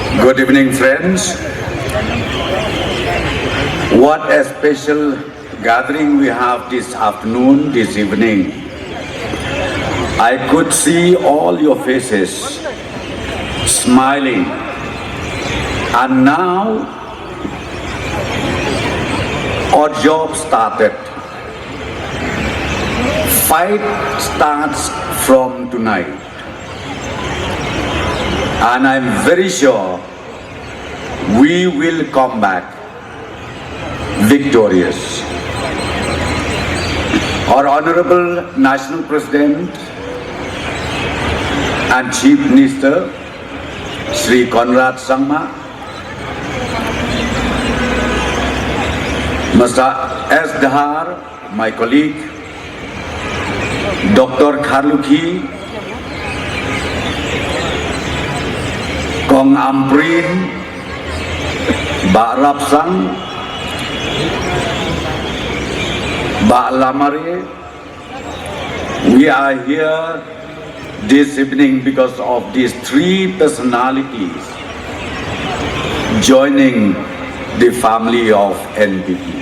Good evening, friends. What a special gathering we have this afternoon, this evening. I could see all your faces smiling. And now our job started. Fight starts from tonight. And I'm very sure we will come back victorious. Our Honorable National President and Chief Minister, Sri Conrad Sangma, Mr. S. Dahar, my colleague, Dr. Kharlukhi, Kong Ampareen, Ba Rapsang, Ba Lamare. We are here this evening because of these three personalities joining the family of NPP.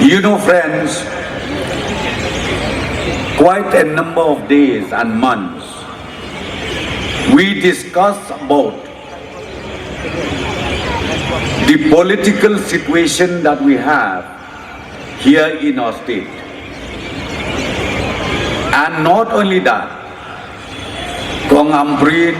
You know, friends, quite a number of days and months we discussed about the political situation that we have here in our state. And not only that, Kong Ampareen,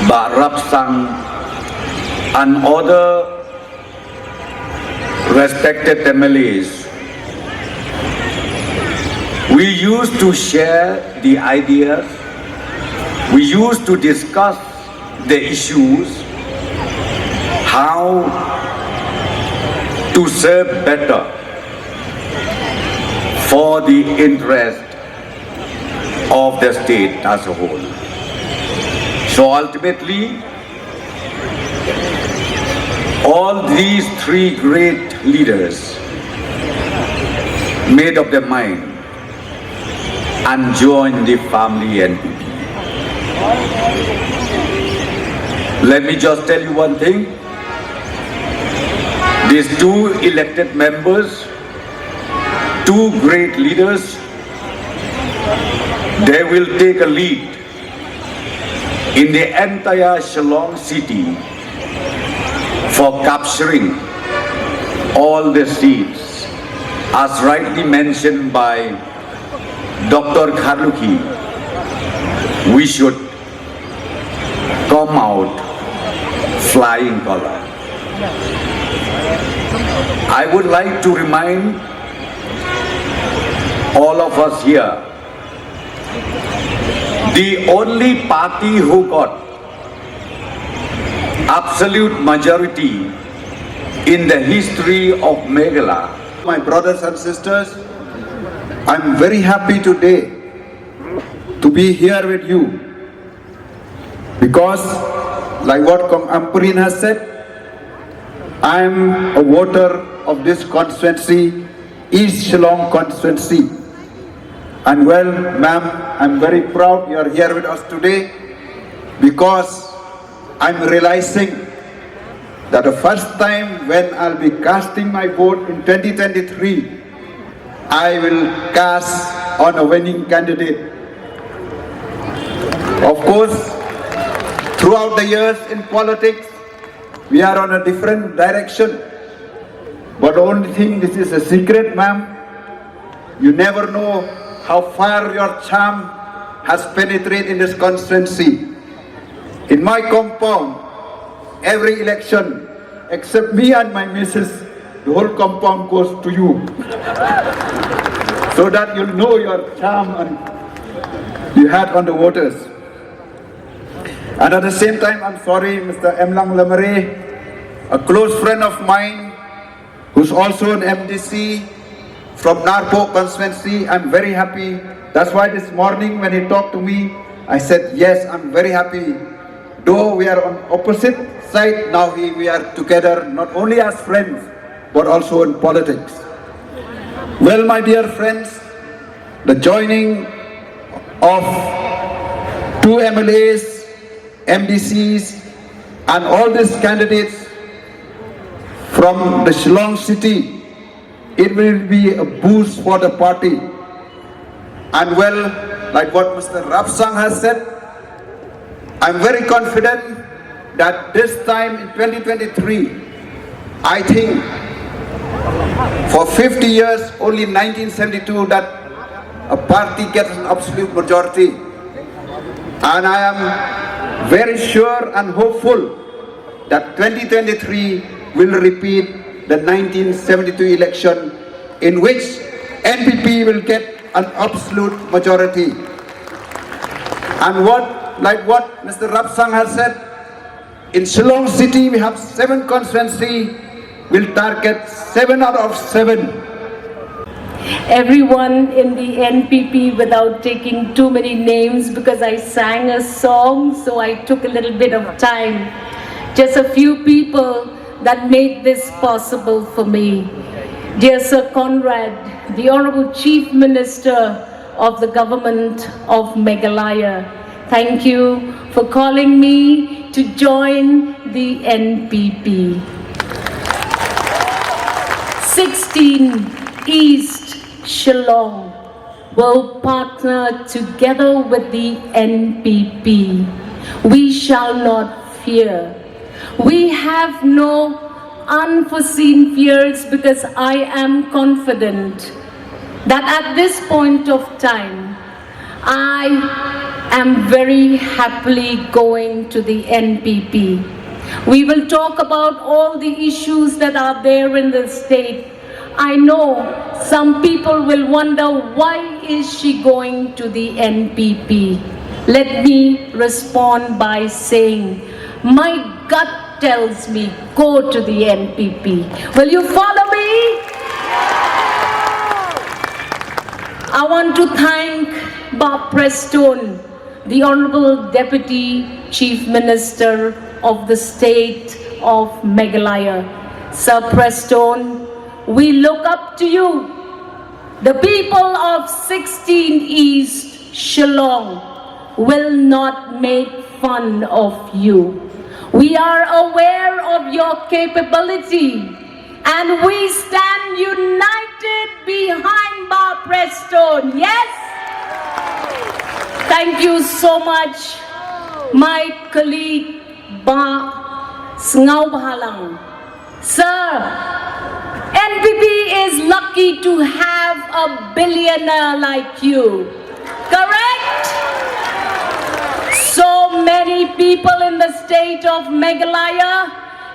Ba Rapsang, and other respected MLAs, we used to share the ideas, we used to discuss the issues, how to serve better for the interest of the state as a whole. So ultimately, all these three great leaders made up their mind and joined the family NPP. Let me just tell you one thing. These two elected members, two great leaders, they will take a lead in the entire Shillong city for capturing all the seats, as rightly mentioned by Dr. Kharlukhi. We should come out flying color. I would like to remind all of us here, the only party who got absolute majority in the history of Meghalaya. My brothers and sisters, I'm very happy today to be here with you because, like what Kong Ampareen has said, I'm a voter of this constituency, East Shillong constituency. And well, ma'am, I'm very proud you are here with us today because I'm realizing that the first time when I'll be casting my vote in 2023, I will cast on a winning candidate. Of course, throughout the years in politics, we are on a different direction. But the only thing, this is a secret, ma'am. You never know how far your charm has penetrated in this constituency. In my compound, every election, except me and my missus, the whole compound goes to you. So that you'll know your charm and you had on the voters. And at the same time, I'm sorry, Mr. Lamare, a close friend of mine, who's also an MDC from Narpo constituency. I'm very happy. That's why this morning when he talked to me, I said, yes, I'm very happy. Though we are on opposite side, now we are together, not only as friends, but also in politics. Well, my dear friends, the joining of two MLAs MDCs, and all these candidates from the Shillong city. It will be a boost for the party. And well, like what Mr. Rapsang has said, I'm very confident that this time in 2023, I think for 50 years, only 1972 that a party gets an absolute majority. And I am very sure and hopeful that 2023 will repeat the 1972 election in which NPP will get an absolute majority. And like what Mr. Rapsang has said, in Shillong city we have 7 constituency, will target 7 out of 7. Everyone in the NPP, without taking too many names because I sang a song, so I took a little bit of time. Just a few people that made this possible for me. Dear Sir Conrad, the Honorable Chief Minister of the Government of Meghalaya, thank you for calling me to join the NPP. 16 East Shillong will partner together with the NPP. We shall not fear. We have no unforeseen fears because I am confident that at this point of time, I am very happily going to the NPP. We will talk about all the issues that are there in the state. I know some people will wonder, why is she going to the NPP? Let me respond by saying, my gut tells me, go to the NPP. Will you follow me? I want to thank Bob Preston, the Honorable Deputy Chief Minister of the state of Meghalaya. Sir Preston, we look up to you. The people of 16 East Shillong will not make fun of you. We are aware of your capability and we stand united behind Bob Preston. Yes? Thank you so much, my colleague Ba Sngau Bahalang. Sir, NPP is lucky to have a billionaire like you. Correct? So many people in the state of Meghalaya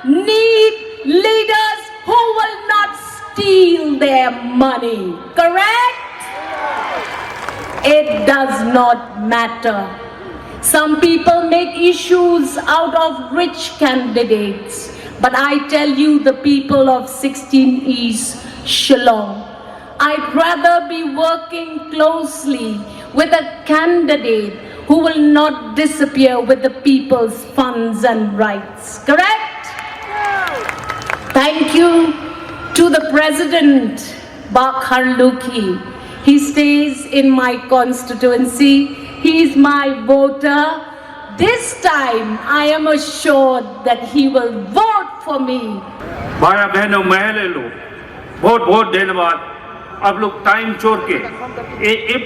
need leaders who will not steal their money. Correct? It does not matter. Some people make issues out of rich candidates. But I tell you, the people of 16 East Shillong, I'd rather be working closely with a candidate who will not disappear with the people's funds and rights. Correct? Thank you to the President, Bak Harluki. He stays in my constituency. He is my voter. This time, I am assured that he will vote for me. भाई बहनों महले लोग बहुत देने बाद अब लोग time छोड़ के एक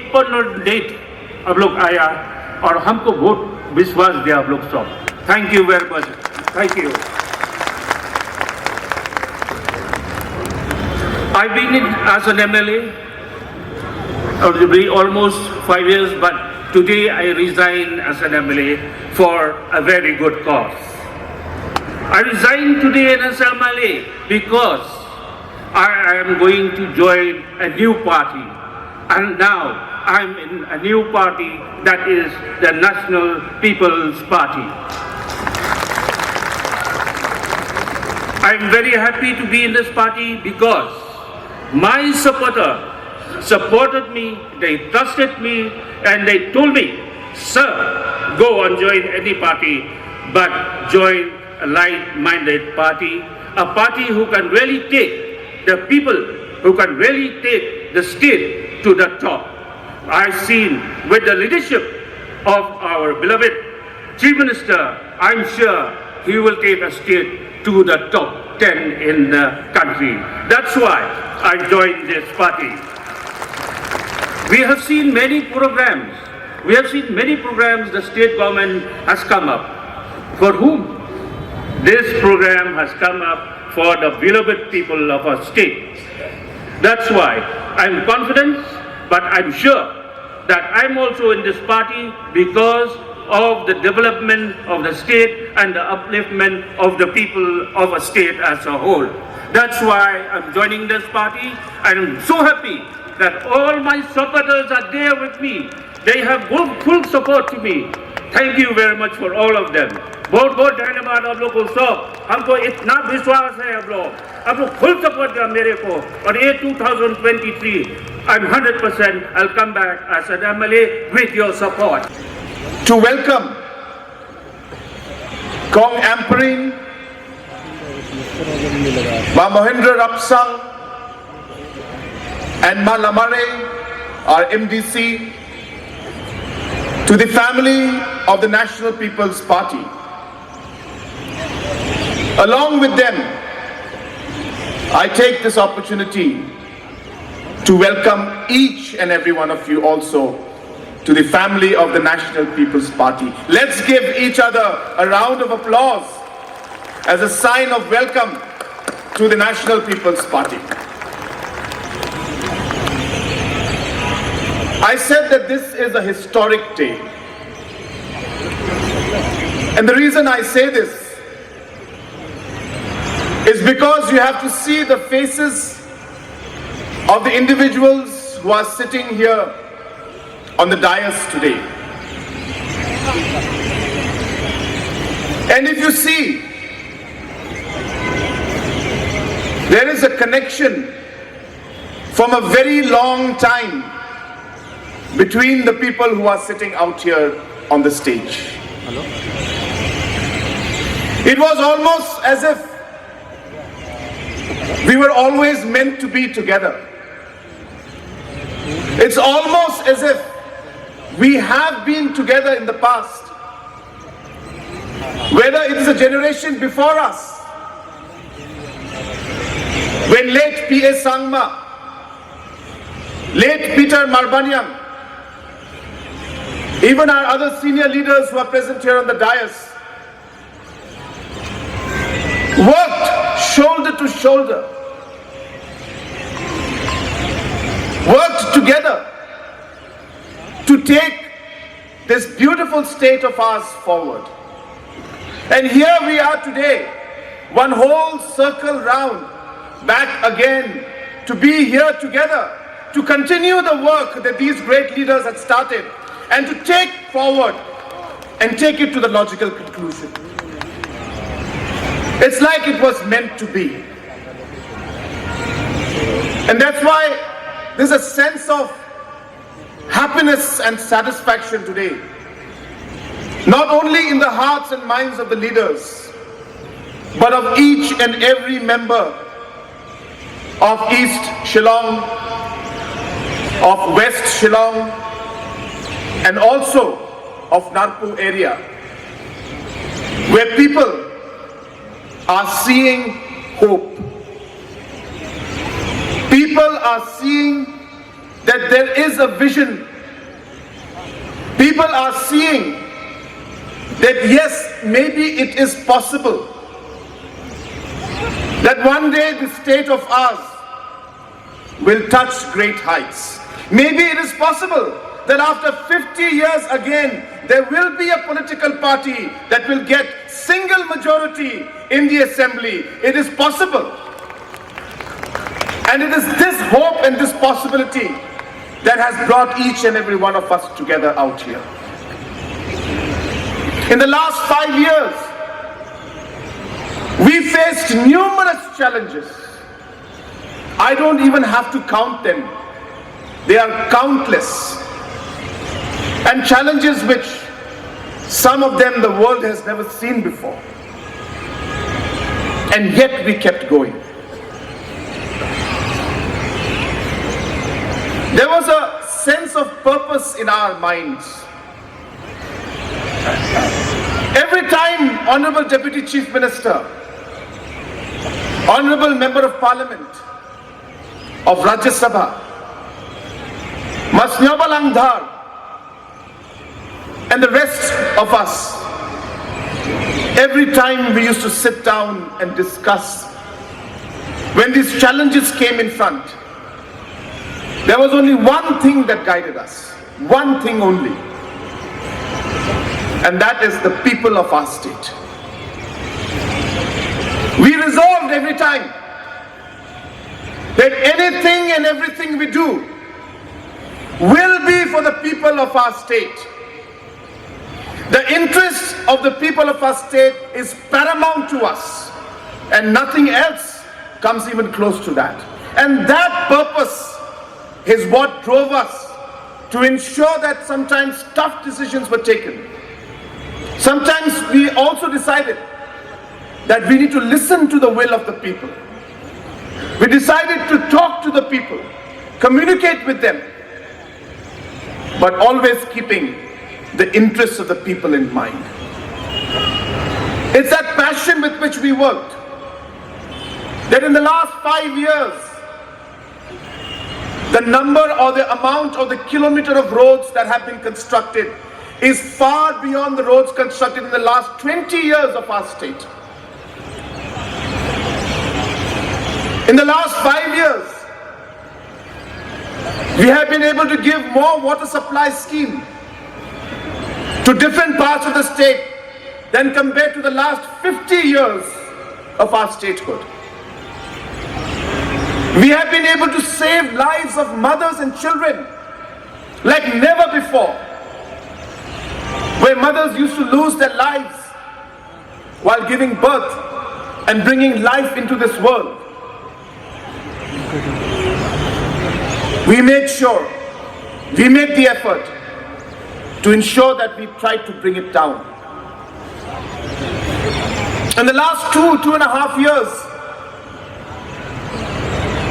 डेट अब लोग आया और हमको बहुत विश्वास दिया आप लोग सब. Thank you very much. Thank you. I've been in as an MLA almost 5 years, but today I resign as an MLA for a very good cause. I resign today as an MLA because I am going to join a new party, and now I'm in a new party, that is the National People's Party. I'm very happy to be in this party because my supporter supported me, they trusted me, and they told me, sir, go and join any party, but join a like-minded party, a party who can really take the people, who can really take the state to the top. I've seen with the leadership of our beloved Chief Minister, I'm sure he will take a state to the top 10 in the country. That's why I joined this party. We have seen many programs. The state government has come up. For whom? This program has come up for the beloved people of our state. That's why I'm confident, but I'm sure that I'm also in this party because of the development of the state and the upliftment of the people of a state as a whole. That's why I'm joining this party, and I'm so happy that all my supporters are there with me. They have full support to me. Thank you very much for all of them. बहुत बहुत धन्यवाद आप लोग को सब. हमको इतना विश्वास है आप लोग फुल सपोर्ट दिया मेरे को. और ये 2023 I'm 100% I'll come back as an MLA with your support. To welcome Dr.Ampareen Mehendro Rapsang and Lamare, our MDC, to the family of the National People's Party. Along with them, I take this opportunity to welcome each and every one of you also to the family of the National People's Party. Let's give each other a round of applause as a sign of welcome to the National People's Party. I said that this is a historic day. And the reason I say this is because you have to see the faces of the individuals who are sitting here on the dais today. And if you see, there is a connection from a very long time between the people who are sitting out here on the stage. Hello? It was almost as if we were always meant to be together. It's almost as if we have been together in the past. Whether it is a generation before us, when late P.A. Sangma, late Peter Marbanyang, even our other senior leaders who are present here on the dais, worked shoulder to shoulder, worked together to take this beautiful state of ours forward. And here we are today, one whole circle round, back again, to be here together, to continue the work that these great leaders had started, and to take forward and take it to the logical conclusion. It's like it was meant to be. And that's why there's a sense of happiness and satisfaction today, not only in the hearts and minds of the leaders, but of each and every member of East Shillong, of West Shillong, and also of Narpu area, where people are seeing hope. People are seeing that there is a vision. People are seeing that yes, maybe it is possible that one day the state of ours will touch great heights. Maybe it is possible that after 50 years again, there will be a political party that will get single majority in the assembly. It is possible. And it is this hope and this possibility that has brought each and every one of us together out here. In the last 5 years, we faced numerous challenges. I don't even have to count them. They are countless. And challenges which some of them the world has never seen before. And yet we kept going. There was a sense of purpose in our minds. Every time, Honorable Deputy Chief Minister, Honorable Member of Parliament of Rajya Sabha, Masnyaba Langdhar, and the rest of us, every time we used to sit down and discuss when these challenges came in front, there was only one thing that guided us, one thing only, and that is the people of our state. We resolved every time that anything and everything we do will be for the people of our state. The interest of the people of our state is paramount to us, and nothing else comes even close to that. And that purpose is what drove us to ensure that sometimes tough decisions were taken. Sometimes we also decided that we need to listen to the will of the people. We decided to talk to the people, communicate with them, but always keeping the interests of the people in mind. It's that passion with which we worked, that in the last 5 years, the number or the amount or the kilometer of roads that have been constructed is far beyond the roads constructed in the last 20 years of our state. In the last 5 years, we have been able to give more water supply scheme to different parts of the state than compared to the last 50 years of our statehood. We have been able to save lives of mothers and children like never before, where mothers used to lose their lives while giving birth and bringing life into this world. We made sure, we made the effort to ensure that we tried to bring it down. In the last 2.5 years,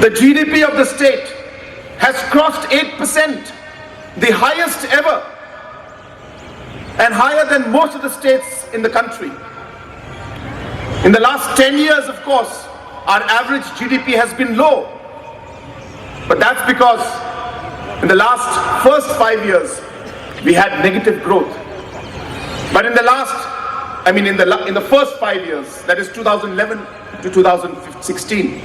the GDP of the state has crossed 8%, the highest ever, and higher than most of the states in the country. In the last 10 years, of course, our average GDP has been low. But that's because in the first 5 years, we had negative growth. But in the first 5 years, that is 2011 to 2016.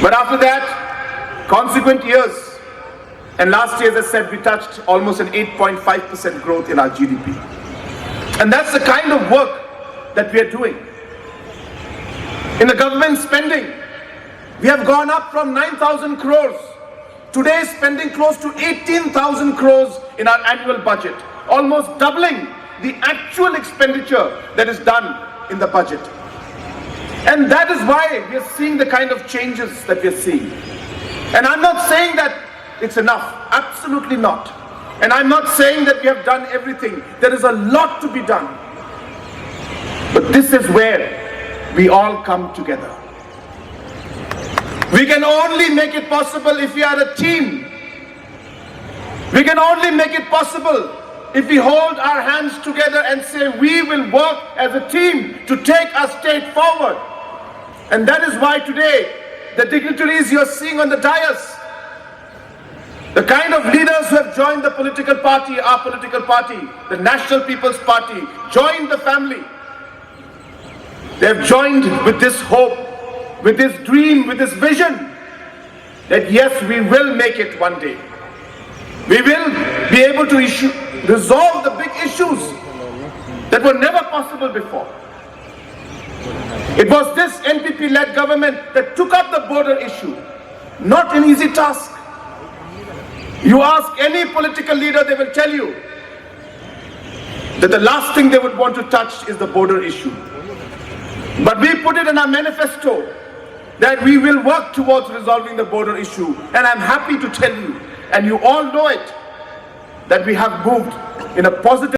But after that, consequent years, and last year, as I said, we touched almost an 8.5% growth in our GDP. And that's the kind of work that we are doing. In the government spending, we have gone up from 9,000 crores. Today, spending close to 18,000 crores in our annual budget, almost doubling the actual expenditure that is done in the budget. And that is why we are seeing the kind of changes that we are seeing. And I'm not saying that it's enough, absolutely not. And I'm not saying that we have done everything. There is a lot to be done. But this is where we all come together. We can only make it possible if we are a team. We can only make it possible if we hold our hands together and say we will work as a team to take our state forward. And that is why today the dignitaries you're seeing on the dais, the kind of leaders who have joined the political party, our political party, the National People's Party, joined the family. They have joined with this hope, with this dream, with this vision that yes, we will make it one day. We will be able to resolve the big issues that were never possible before. It was this NPP-led government that took up the border issue. Not an easy task. You ask any political leader, they will tell you that the last thing they would want to touch is the border issue. But we put it in our manifesto that we will work towards resolving the border issue. And I'm happy to tell you, and you all know it, that we have moved in a positive